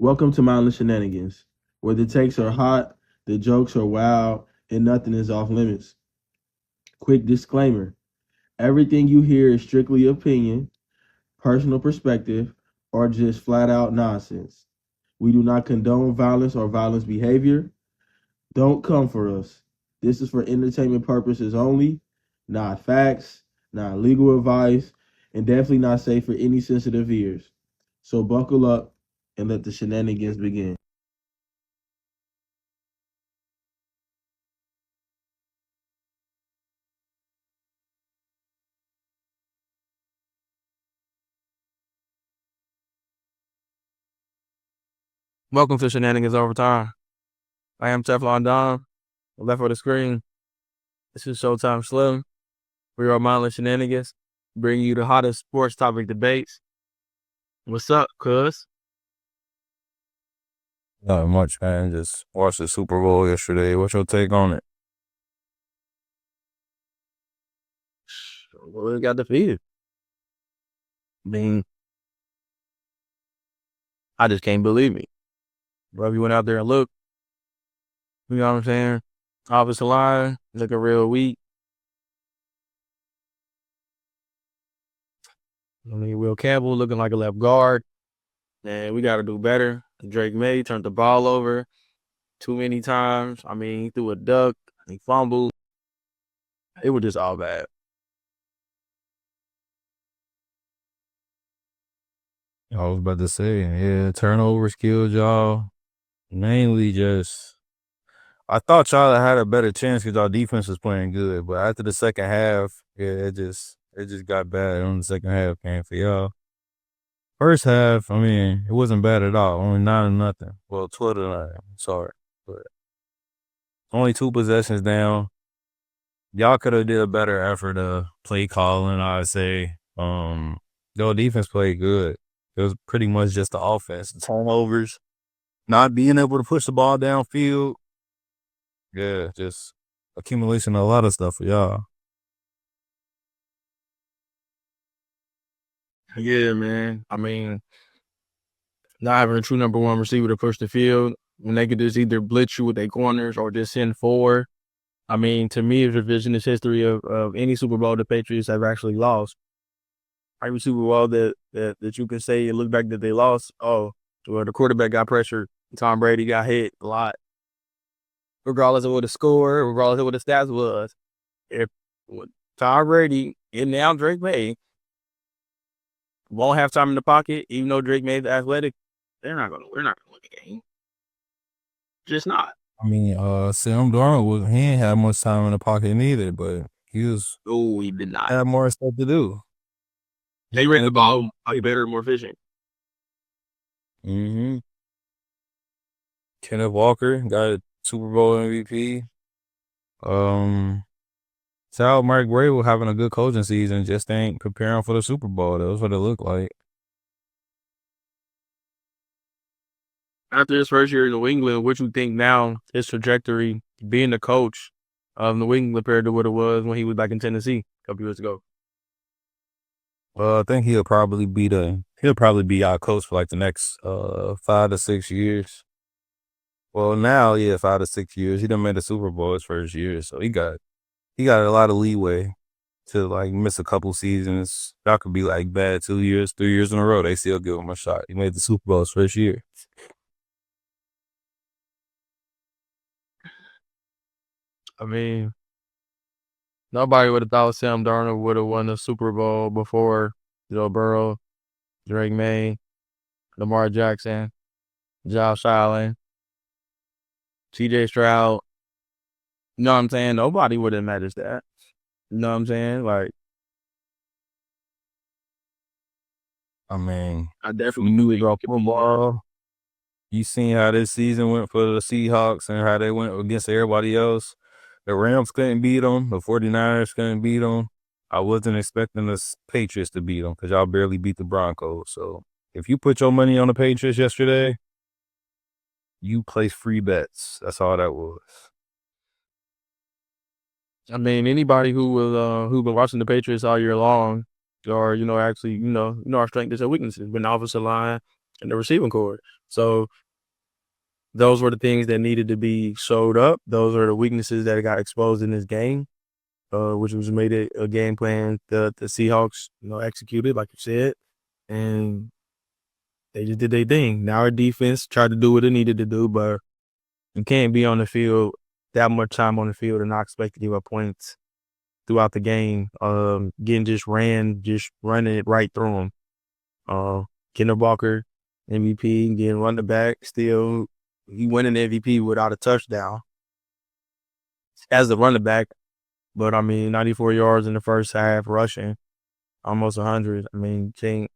Welcome to Mindless Shenanigans, where the takes are hot, the jokes are wild, and nothing is off limits. Quick disclaimer: everything you hear is strictly opinion, personal perspective, or just flat out nonsense. We do not condone violence or violence behavior. Don't come for us. This is for entertainment purposes only, not facts, not legal advice, and definitely not safe for any sensitive ears. So buckle up and let the shenanigans begin. Welcome to Shenanigans Overtime. I am Teflon Don, left of the screen. This is Showtime Slim. We are Mindless Shenanigans, bringing you the hottest sports topic debates. What's up, cuz? Not much, man. Just watched the Super Bowl yesterday. What's your take on it? Well, we got defeated. I mean, I just can't believe it. Bro, you went out there and looked, you know what I'm saying? Offensive line looking real weak. I mean, Will Campbell looking like a left guard. And we got to do better. Drake Maye turned the ball over too many times. I mean, he threw a duck, he fumbled. It was just all bad. I was about to say, yeah, turnovers killed y'all. Mainly just, I thought y'all had a better chance because y'all defense was playing good. But after the second half, yeah, it just got bad on the second half came for y'all. First half, I mean, it wasn't bad at all. Only 9-0. Well, 12-9. Sorry, but only 2 possessions down. Y'all could have did a better effort of play calling, I'd say. Your defense played good. It was pretty much just the offense. The turnovers, not being able to push the ball downfield. Yeah, just accumulation of a lot of stuff for y'all. Yeah, man. I mean, not having a true number one receiver to push the field when they could just either blitz you with their corners or just send forward. I mean, to me, it's revisionist history of any Super Bowl the Patriots have actually lost. Every Super Bowl that you can say and look back that they lost, oh, well, the quarterback got pressured. Tom Brady got hit a lot. Regardless of what the score, regardless of what the stats was, if Tom Brady and now Drake Maye won't have time in the pocket, even though Drake Maye's athletic, we're not gonna win the game. Just not. I mean, Sam Darnold he ain't had much time in the pocket neither, but Oh, he did not. had more stuff to do. They ran the ball probably better and more efficient. Mm-hmm. Kenneth Walker got a Super Bowl MVP. Sal Mark Vrabel having a good coaching season, just ain't preparing for the Super Bowl. That's what it looked like. After his first year in New England, what you think now his trajectory being the coach of New England compared to what it was when he was back in Tennessee a couple years ago? I think he'll probably be our coach for like the next 5 to 6 years. Well, now, yeah, 5 to 6 years. He done made the Super Bowl his first year, so he got a lot of leeway to like miss a couple seasons. That could be like bad 2 years, 3 years in a row. They still give him a shot. He made the Super Bowl his first year. I mean, nobody would have thought Sam Darnold would have won the Super Bowl before Joe Burrow, Drake Maye, Lamar Jackson, Josh Allen, CJ Stroud. You know what I'm saying? Nobody would have imagined that. You know what I'm saying? Like, I mean, I definitely knew it off football. You seen how this season went for the Seahawks and how they went against everybody else. The Rams couldn't beat them. The 49ers couldn't beat them. I wasn't expecting the Patriots to beat them because y'all barely beat the Broncos. So if you put your money on the Patriots yesterday, you place free bets. That's all that was. I mean, anybody who been watching the Patriots all year long, or actually, our strengths and weaknesses, been the offensive line, and the receiving core. So those were the things that needed to be showed up. Those are the weaknesses that got exposed in this game, which was made a game plan the Seahawks, executed, like you said, and they just did their thing. Now our defense tried to do what it needed to do, but you can't be on the field that much time on the field and not expect to give up points throughout the game. Just running it right through them. Kenneth Walker MVP, getting run the back, still he winning the MVP without a touchdown as the running back. But 94 yards in the first half rushing, almost 100. Can't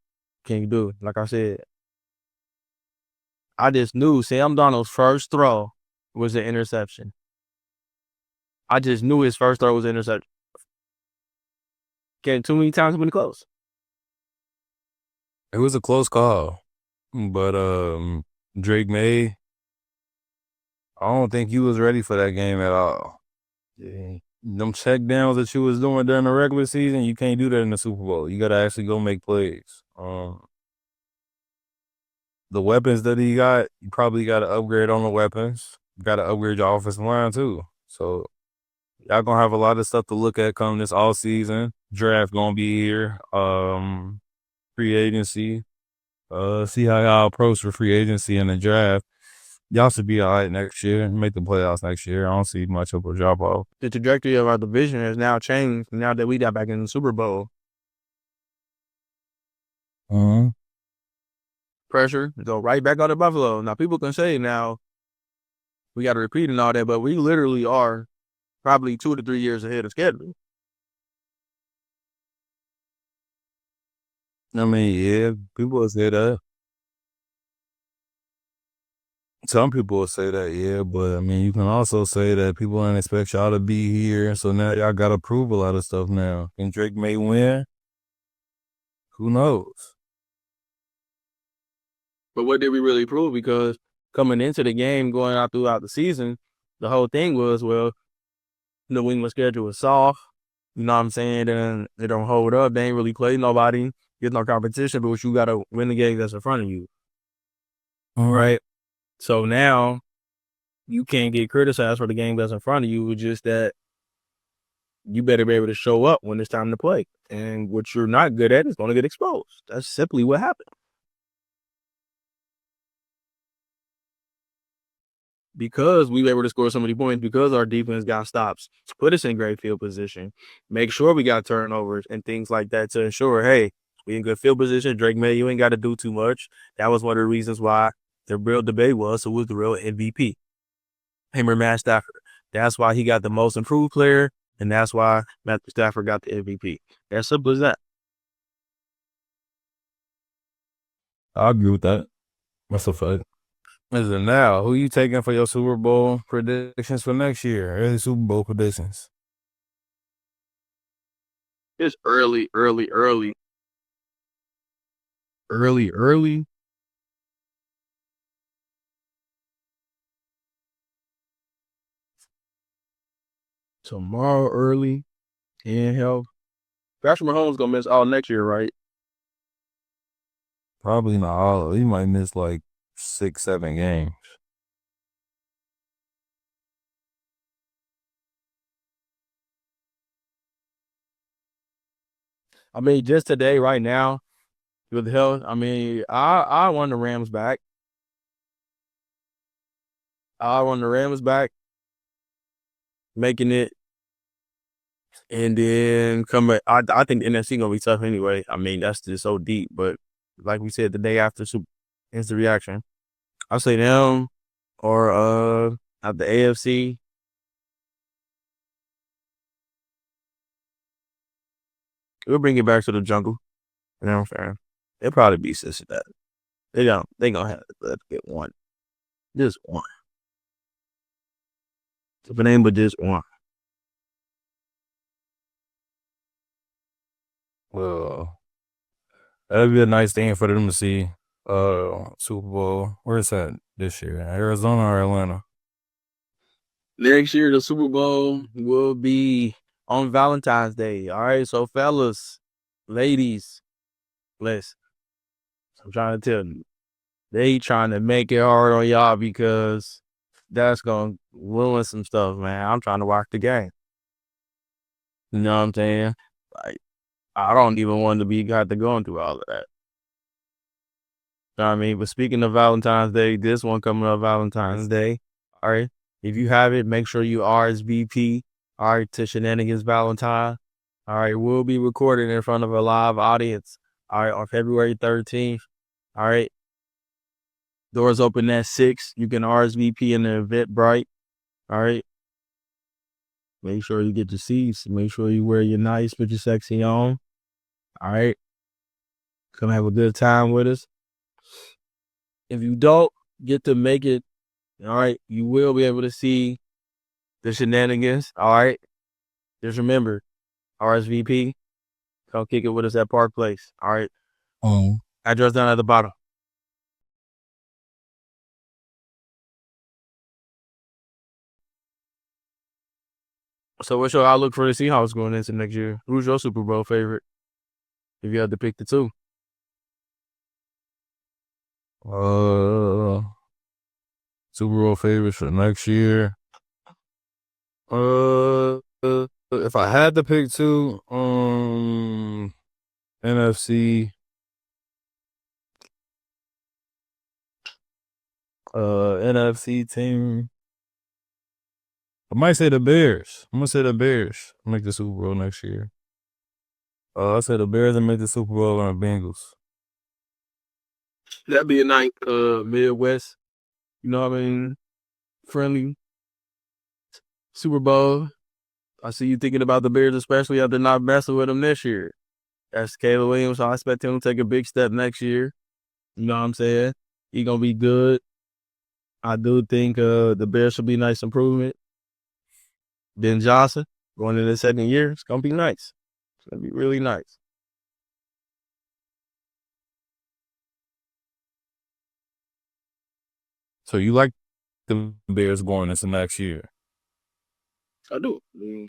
you do it? Like I said, I just knew Sam Darnold's first throw was an interception. I just knew his first throw was an interception. Getting too many times been close. It was a close call, but Drake Maye, I don't think he was ready for that game at all. Yeah. Them check downs that you was doing during the regular season, you can't do that in the Super Bowl. You got to actually go make plays. The weapons that he got, you probably got to upgrade on the weapons. You got to upgrade your offensive line too. So y'all gonna have a lot of stuff to look at come this all season. Draft gonna be here. Free agency. See how y'all approach for free agency and the draft. Y'all should be all right next year. Make the playoffs next year. I don't see much of a drop off. The trajectory of our division has now changed now that we got back in the Super Bowl. Pressure, go right back out of Buffalo. Now, people can say now we got to repeat and all that, but we literally are probably 2 to 3 years ahead of schedule. Yeah, people will say that. Some people will say that, yeah, but you can also say that people don't expect y'all to be here, so now y'all got to prove a lot of stuff now. Can Drake Maye win? Who knows? But what did we really prove? Because coming into the game, going out throughout the season, the whole thing was, well, the New England schedule was soft. You know what I'm saying? And they don't hold up. They ain't really play nobody. Get no competition, but you got to win the game that's in front of you. All right. So now you can't get criticized for the game that's in front of you. It's just that you better be able to show up when it's time to play. And what you're not good at is going to get exposed. That's simply what happened. Because we were able to score so many points, because our defense got stops, put us in great field position, make sure we got turnovers and things like that to ensure, hey, we in good field position. Drake Maye, you ain't got to do too much. That was one of the reasons why the real debate was who was the real MVP. Him or Matt Stafford. That's why he got the most improved player, and that's why Matthew Stafford got the MVP. As simple as that. I agree with that. That's a fact. Listen, now, who you taking for your Super Bowl predictions for next year? Early Super Bowl predictions. It's early. Tomorrow early. In health. Patrick Mahomes gonna miss all next year, right? Probably not all of it. He might miss like 6, 7 games. Just today, right now, with health, I want the Rams back. Making it, and then coming. I think the NFC gonna be tough anyway. That's just so deep. But like we said, the day after instant reaction, I'll say them or at the AFC. We'll bring it back to the jungle. You know what I'm saying? It'll probably be Cincinnati. They gonna have to get one. Just one. It's a name, but just one. Well, that'd be a nice thing for them to see. Super Bowl. Where's that this year? Arizona or Atlanta? Next year, the Super Bowl will be on Valentine's Day. All right, so fellas, ladies, listen. I'm trying to tell you. they trying to make it hard on y'all because that's gonna ruin some stuff, man. I'm trying to watch the game. You know what I'm saying? Like, I don't even want to be got to going through all of that. You know what I mean? But speaking of Valentine's Day, this one coming up Valentine's Day. All right. If you have it, make sure you RSVP. All right, to Shenaniganz Valentine. All right, we'll be recording in front of a live audience. All right, on February 13th. All right. Doors open at 6. You can RSVP in the Eventbrite. All right. Make sure you get your seats. Make sure you wear your nice, put your sexy on. All right. Come have a good time with us. If you don't get to make it, all right, you will be able to see the shenanigans. All right. Just remember, RSVP, come kick it with us at Park Place. All right. Address down at the bottom. So what's your outlook for the Seahawks going into next year? Who's your Super Bowl favorite? If you had to pick the two. Super Bowl favorites for next year. If I had to pick two, NFC, NFC team. I might say the Bears. I'm gonna say the Bears make the Super Bowl next year. I say the Bears and make the Super Bowl on the Bengals. That'd be a nice Midwest, you know what I mean? Friendly Super Bowl. I see you thinking about the Bears, especially after not messing with them this year. That's Caleb Williams, so I expect him to take a big step next year. You know what I'm saying? He gonna be good. I do think the Bears should be a nice improvement. Ben Johnson going into the second year, it's gonna be nice. It's gonna be really nice. So you like the Bears going into next year? I do. I mean,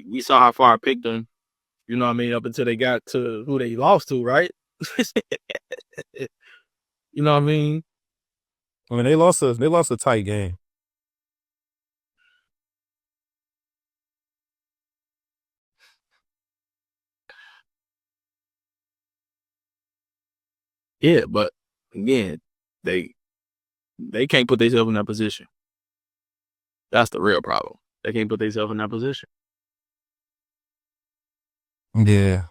we saw how far I picked them. You know what I mean? Up until they got to who they lost to, right? You know what I mean? I mean, they lost a tight game. Yeah, but again, they can't put themselves in that position. That's the real problem. They can't put themselves in that position. Yeah.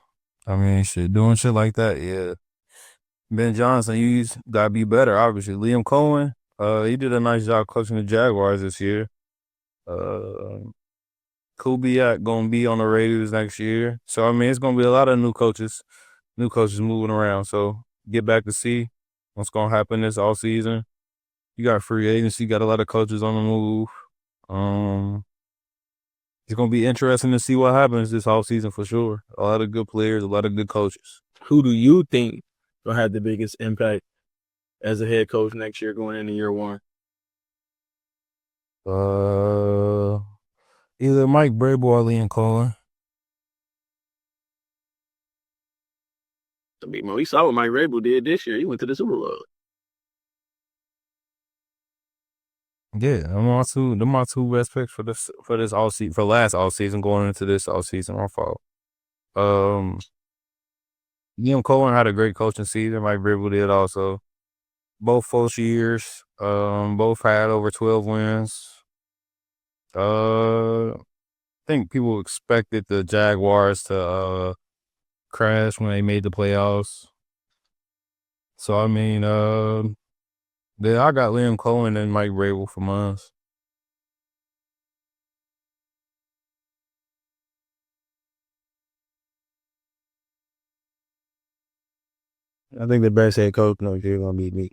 I mean, doing shit like that, yeah. Ben Johnson, you gotta be better, obviously. Liam Cohen, he did a nice job coaching the Jaguars this year. Kubiak gonna be on the Raiders next year. So I mean, it's gonna be a lot of new coaches moving around. So get back to see what's gonna happen this all season. You got free agency, got a lot of coaches on the move. It's gonna be interesting to see what happens this whole season for sure. A lot of good players, a lot of good coaches. Who do you think will have the biggest impact as a head coach next year going into year one? Either Mike Vrabel or Liam Cohen. I mean, we saw what Mike Vrabel did this year. He went to the Super Bowl. Yeah, them my two best picks for this all season, for last all season going into this all season. My fault. Liam Cohen had a great coaching season. Mike Vrabel did also. Both first years. Both had over 12 wins. I think people expected the Jaguars to crash when they made the playoffs. So I mean, yeah, I got Liam Cohen and Mike Vrabel for mine. I think the best head coach next year gonna be me.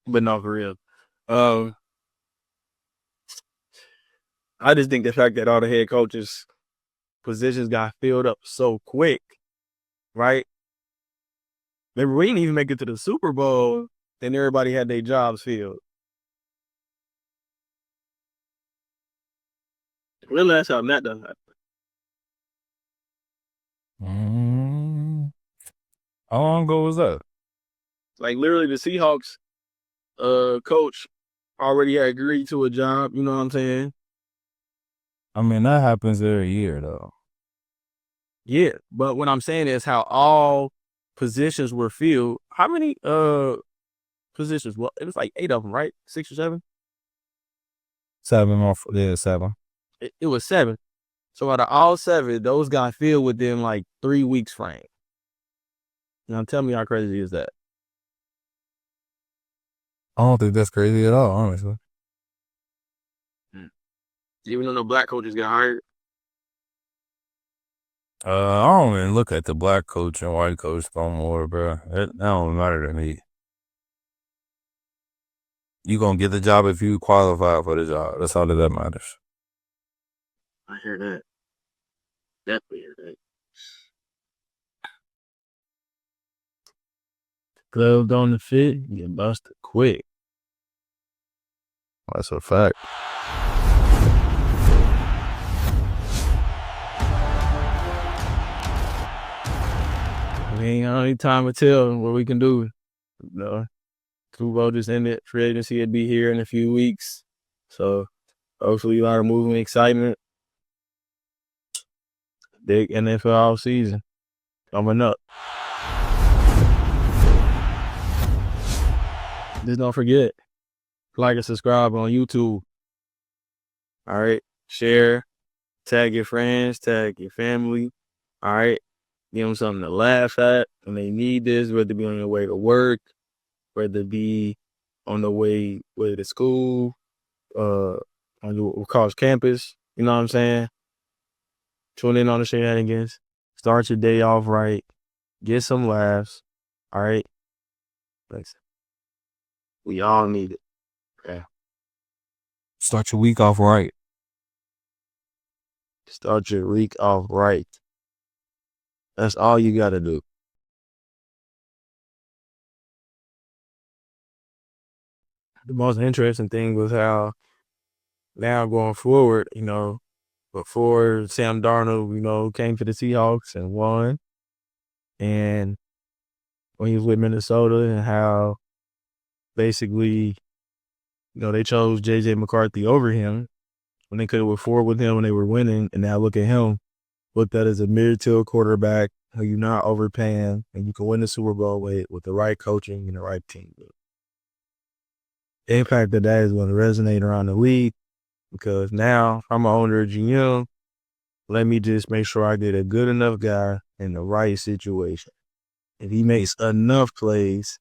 But no, for real. I just think the fact that all the head coaches positions got filled up so quick, right? Remember, we didn't even make it to the Super Bowl, then everybody had their jobs filled. When the last time that done happened? How long ago was that? Like literally the Seahawks coach already had agreed to a job, you know what I'm saying? I mean, that happens every year, though. Yeah, but what I'm saying is how all positions were filled. How many positions? Well, it was like 8 of them, right? 6 or 7? 7. It was 7. So out of all 7, those got filled within like 3 weeks frame. Now tell me how crazy is that? I don't think that's crazy at all, honestly. Even though no black coaches got hired. I don't even look at the black coach and white coach no more, bro. That don't matter to me. You gonna get the job if you qualify for the job. That's all that matters. I hear that. Definitely hear that. Gloves don't fit, you get busted quick. That's a fact. We ain't got any time to tell what we can do. You know, Super Bowl just ended. Free agency will be here in a few weeks. So hopefully a lot of movement, excitement. Big NFL all season coming up. Just don't forget, like and subscribe on YouTube. All right. Share, tag your friends, tag your family. All right. Give them something to laugh at when they need this, whether it be on their way to work, whether it be on the way to school, on the college campus. You know what I'm saying? Tune in on the Shenanigans. Start your day off right. Get some laughs. All right. Thanks. We all need it. Okay. Start your week off right. Start your week off right. That's all you got to do. The most interesting thing was how now going forward, you know, before Sam Darnold, you know, came to the Seahawks and won, and when he was with Minnesota and how basically, you know, they chose J.J. McCarthy over him when they could have went forward with him when they were winning, and now look at him, looked at as a mid-tier quarterback who you're not overpaying, and you can win the Super Bowl with the right coaching and the right team. The impact of that is going to resonate around the league because now I'm an owner of GM. Let me just make sure I get a good enough guy in the right situation. If he makes enough plays,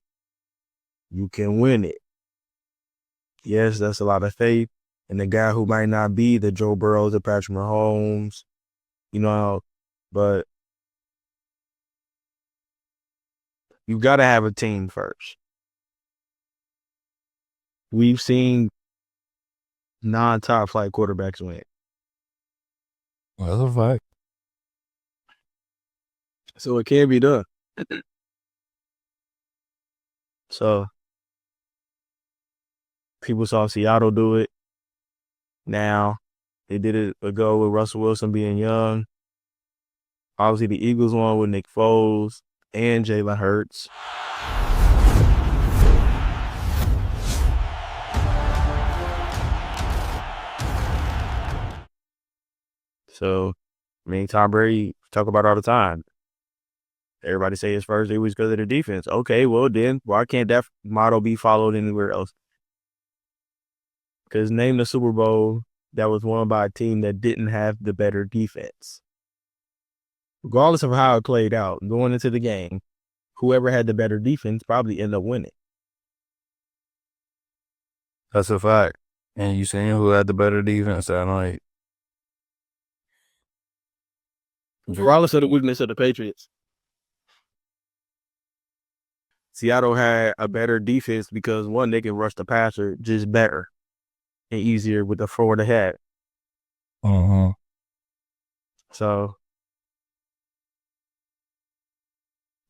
you can win it. Yes, that's a lot of faith. And the guy who might not be the Joe Burrows, the Patrick Mahomes, you know, but you got to have a team first. We've seen non-top flight quarterbacks win. That's a fact. So it can be done. So people saw Seattle do it. Now they did it ago with Russell Wilson being young. Obviously the Eagles won with Nick Foles and Jalen Hurts. So, I mean, Tom Brady talk about it all the time. Everybody say his first 8 weeks because of the defense. Okay, well then, why can't that model be followed anywhere else? Because name the Super Bowl that was won by a team that didn't have the better defense. Regardless of how it played out, going into the game, whoever had the better defense probably ended up winning. That's a fact. And you seen who had the better defense that night? Regardless of the weakness of the Patriots, Seattle had a better defense because, one, they can rush the passer just better and easier with the forward ahead. Uh-huh. So,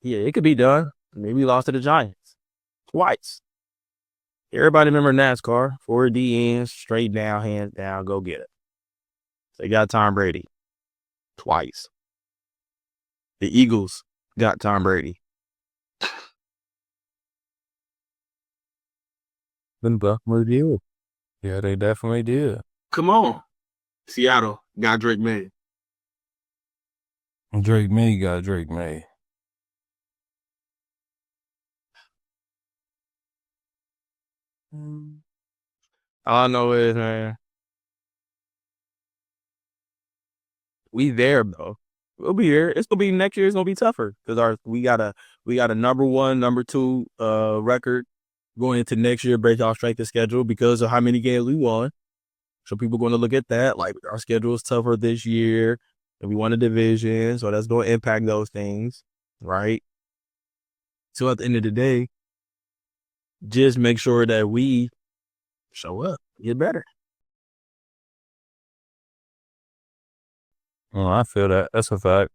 yeah, it could be done. Maybe we lost to the Giants twice. Everybody remember NASCAR, 4 DNs, straight down, hands down, go get it. They got Tom Brady twice. The Eagles got Tom Brady Them definitely did. Yeah, they definitely did. Come on. Seattle got Drake Maye. Drake Maye got Drake Maye. All I know is, man, we there, bro. We'll be here. It's gonna be next year. It's gonna be tougher because we got a number one, number two record going into next year based off strength of schedule because of how many games we won. So people are going to look at that like our schedule is tougher this year, and we won a division, so that's going to impact those things, right? So at the end of the day, just make sure that we show up, get better. Oh, I feel that. That's a fact.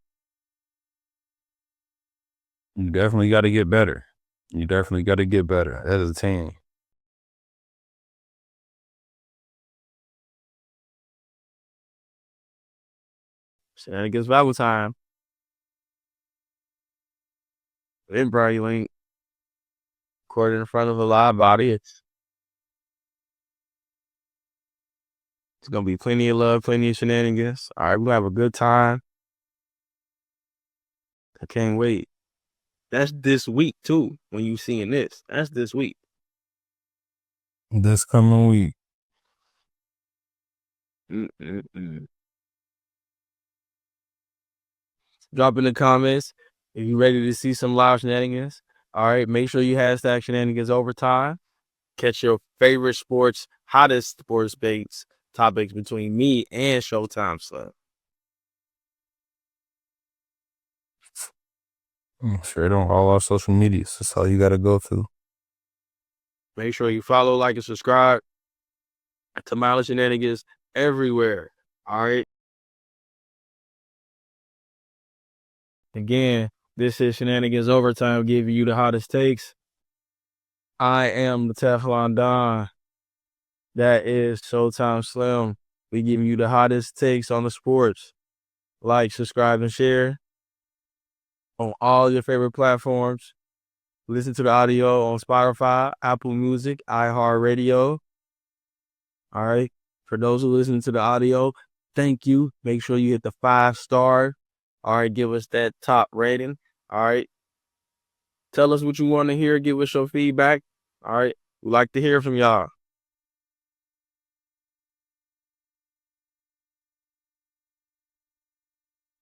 You definitely got to get better. You definitely got to get better as a team. Shenanigans Valentine. Eventbrite link. Recorded in front of a live audience. It's going to be plenty of love, plenty of shenanigans. All right, we'll have a good time. I can't wait. That's this week, too, when you seeing this. That's this week. This coming week. Drop in the comments if you're ready to see some live shenanigans. All right, make sure you hashtag shenanigans overtime. Catch your favorite hottest sports baits topics between me and Showtime Slim. Straight on all our social medias. That's all you got to go through. Make sure you follow, like, and subscribe to Mindless Shenanigans everywhere. All right. Again, this is Shenanigans Overtime, giving you the hottest takes. I am the Teflon Don. That is Showtime Slim. We giving you the hottest takes on the sports. Like, subscribe, and share on all your favorite platforms. Listen to the audio on Spotify, Apple Music, iHeartRadio. All right. For those who listen to the audio, thank you. Make sure you hit the 5-star. All right. Give us that top rating. All right. Tell us what you want to hear. Give us your feedback. All right. We'd like to hear from y'all.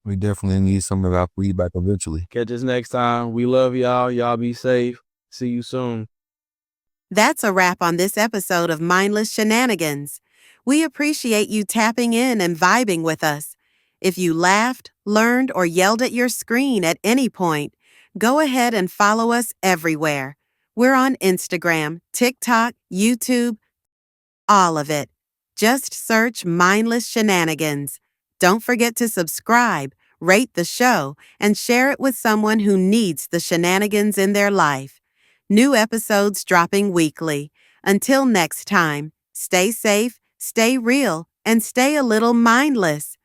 We definitely need some of our feedback eventually. Catch us next time. We love y'all. Y'all be safe. See you soon. That's a wrap on this episode of Mindless Shenanigans. We appreciate you tapping in and vibing with us. If you laughed, learned, or yelled at your screen at any point, go ahead and follow us everywhere. We're on Instagram, TikTok, YouTube, all of it. Just search Mindless Shenanigans. Don't forget to subscribe, rate the show, and share it with someone who needs the shenanigans in their life. New episodes dropping weekly. Until next time, stay safe, stay real, and stay a little mindless.